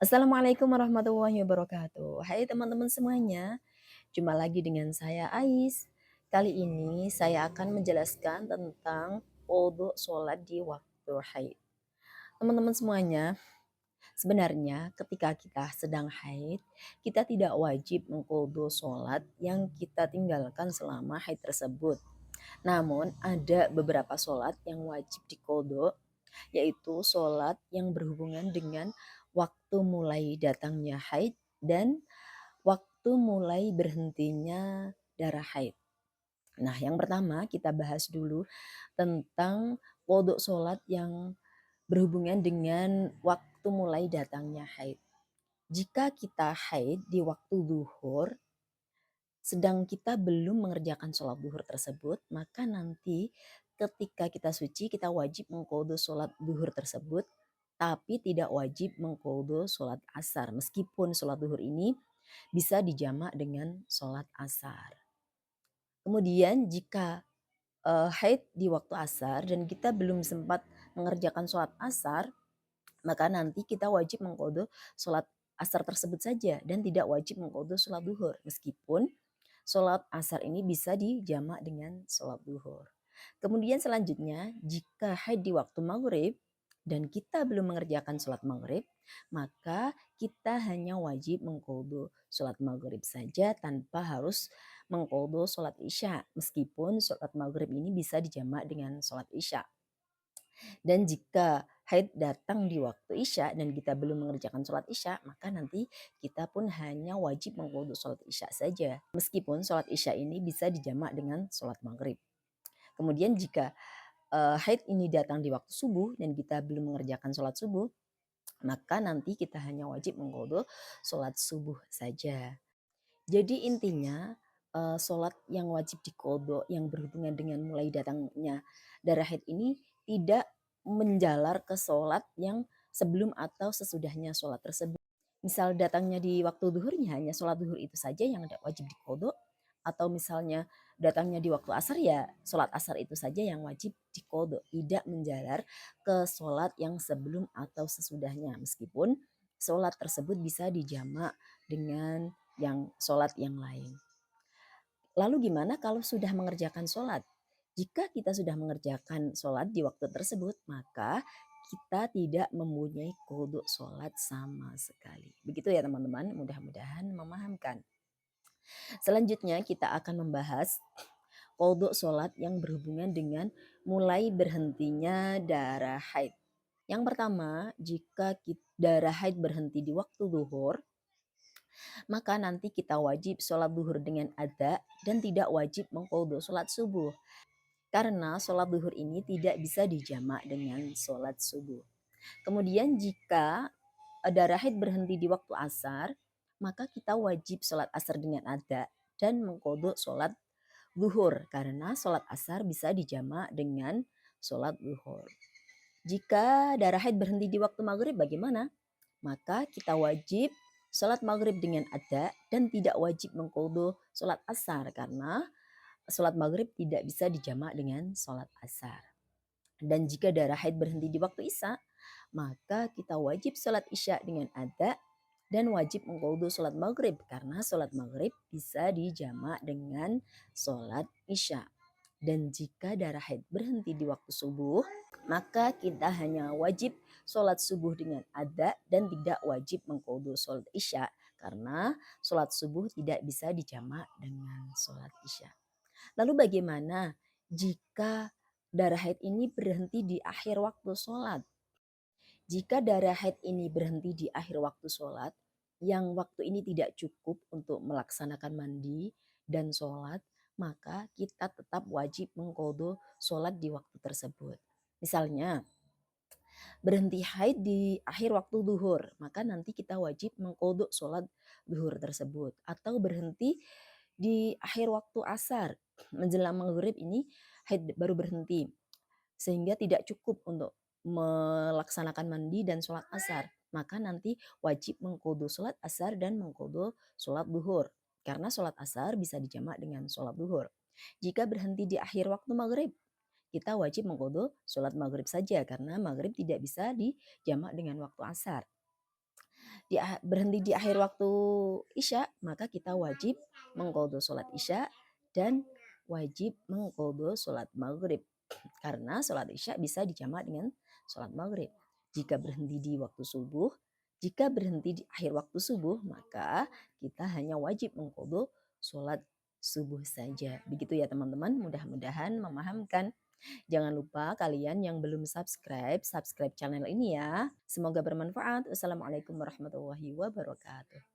Assalamualaikum warahmatullahi wabarakatuh. Hai teman-teman semuanya, jumpa lagi dengan saya Ais. Kali ini saya akan menjelaskan tentang wudu sholat di waktu haid. Teman-teman semuanya, sebenarnya ketika kita sedang haid, kita tidak wajib mengkudu sholat yang kita tinggalkan selama haid tersebut. Namun ada beberapa sholat yang wajib dikodo, yaitu sholat yang berhubungan dengan waktu mulai datangnya haid dan waktu mulai berhentinya darah haid. Nah, yang pertama kita bahas dulu tentang wudhu sholat yang berhubungan dengan waktu mulai datangnya haid. Jika kita haid di waktu zuhur, sedang kita belum mengerjakan sholat duhur tersebut, maka nanti ketika kita suci kita wajib mengqadha sholat duhur tersebut, tapi tidak wajib mengqadha sholat asar. Meskipun sholat duhur ini bisa dijamak dengan sholat asar. Kemudian jika haid di waktu asar dan kita belum sempat mengerjakan sholat asar, maka nanti kita wajib mengqadha sholat asar tersebut saja dan tidak wajib mengqadha sholat duhur. Meskipun sholat asar ini bisa dijamak dengan sholat duhur. Kemudian selanjutnya, jika haid di waktu maghrib dan kita belum mengerjakan sholat maghrib, maka kita hanya wajib mengqadha sholat maghrib saja tanpa harus mengqadha sholat isya. Meskipun sholat maghrib ini bisa dijamak dengan sholat isya. Dan jika haid datang di waktu isya dan kita belum mengerjakan sholat isya, maka nanti kita pun hanya wajib mengqadha sholat isya saja. Meskipun sholat isya ini bisa dijamak dengan sholat maghrib. Kemudian jika haid ini datang di waktu subuh dan kita belum mengerjakan sholat subuh, maka nanti kita hanya wajib mengqadha sholat subuh saja. Jadi intinya sholat yang wajib diqadha yang berhubungan dengan mulai datangnya darah haid ini tidak menjalar ke sholat yang sebelum atau sesudahnya sholat tersebut. Misal datangnya di waktu duhurnya hanya sholat duhur itu saja yang wajib diqadha, atau misalnya datangnya di waktu asar ya sholat asar itu saja yang wajib diqadha, tidak menjalar ke sholat yang sebelum atau sesudahnya. Meskipun sholat tersebut bisa dijamak dengan yang sholat yang lain. Lalu gimana kalau sudah mengerjakan sholat? Jika kita sudah mengerjakan sholat di waktu tersebut, maka kita tidak mempunyai qadha sholat sama sekali. Begitu ya teman-teman, mudah-mudahan memahamkan. Selanjutnya kita akan membahas qadha sholat yang berhubungan dengan mulai berhentinya darah haid. Yang pertama, jika darah haid berhenti di waktu zuhur, maka nanti kita wajib sholat duhur dengan adha dan tidak wajib mengqadha sholat subuh. Karena sholat duhur ini tidak bisa dijamak dengan sholat subuh. Kemudian jika darah haid berhenti di waktu asar, maka kita wajib sholat asar dengan adha dan mengqadha sholat duhur. Karena sholat asar bisa dijamak dengan sholat duhur. Jika darah haid berhenti di waktu maghrib bagaimana? Maka kita wajib sholat maghrib dengan adha dan tidak wajib mengqadha sholat asar karena sholat maghrib tidak bisa dijamak dengan sholat asar. Dan jika darah haid berhenti di waktu isya, maka kita wajib sholat isya dengan adha dan wajib mengqadha sholat maghrib karena sholat maghrib bisa dijamak dengan sholat isya. Dan jika darah haid berhenti di waktu subuh, maka kita hanya wajib sholat subuh dengan adha dan tidak wajib mengqadha sholat isya karena sholat subuh tidak bisa dijamak dengan sholat isya. Lalu bagaimana jika darah haid ini berhenti di akhir waktu sholat? Jika darah haid ini berhenti di akhir waktu sholat, yang waktu ini tidak cukup untuk melaksanakan mandi dan sholat, maka kita tetap wajib mengqadha sholat di waktu tersebut. Misalnya, berhenti haid di akhir waktu duhur, maka nanti kita wajib mengqadha sholat duhur tersebut. Atau berhenti di akhir waktu asar, menjelang maghrib ini haid baru berhenti, sehingga tidak cukup untuk melaksanakan mandi dan sholat asar. Maka nanti wajib mengqadha sholat asar dan mengqadha sholat duhur. Karena sholat asar bisa dijamak dengan sholat duhur. Jika berhenti di akhir waktu maghrib, kita wajib mengqadha sholat maghrib saja karena maghrib tidak bisa dijamak dengan waktu asar. berhenti di akhir waktu Isya, maka kita wajib mengqadha sholat Isya dan wajib mengqadha sholat maghrib. Karena sholat Isya bisa dijamak dengan sholat maghrib. Jika berhenti di waktu subuh, jika berhenti di akhir waktu subuh, maka kita hanya wajib mengqadha sholat subuh saja. Begitu ya teman-teman, mudah-mudahan memahamkan. Jangan lupa kalian yang belum subscribe channel ini ya. Semoga bermanfaat. Wassalamualaikum warahmatullahi wabarakatuh.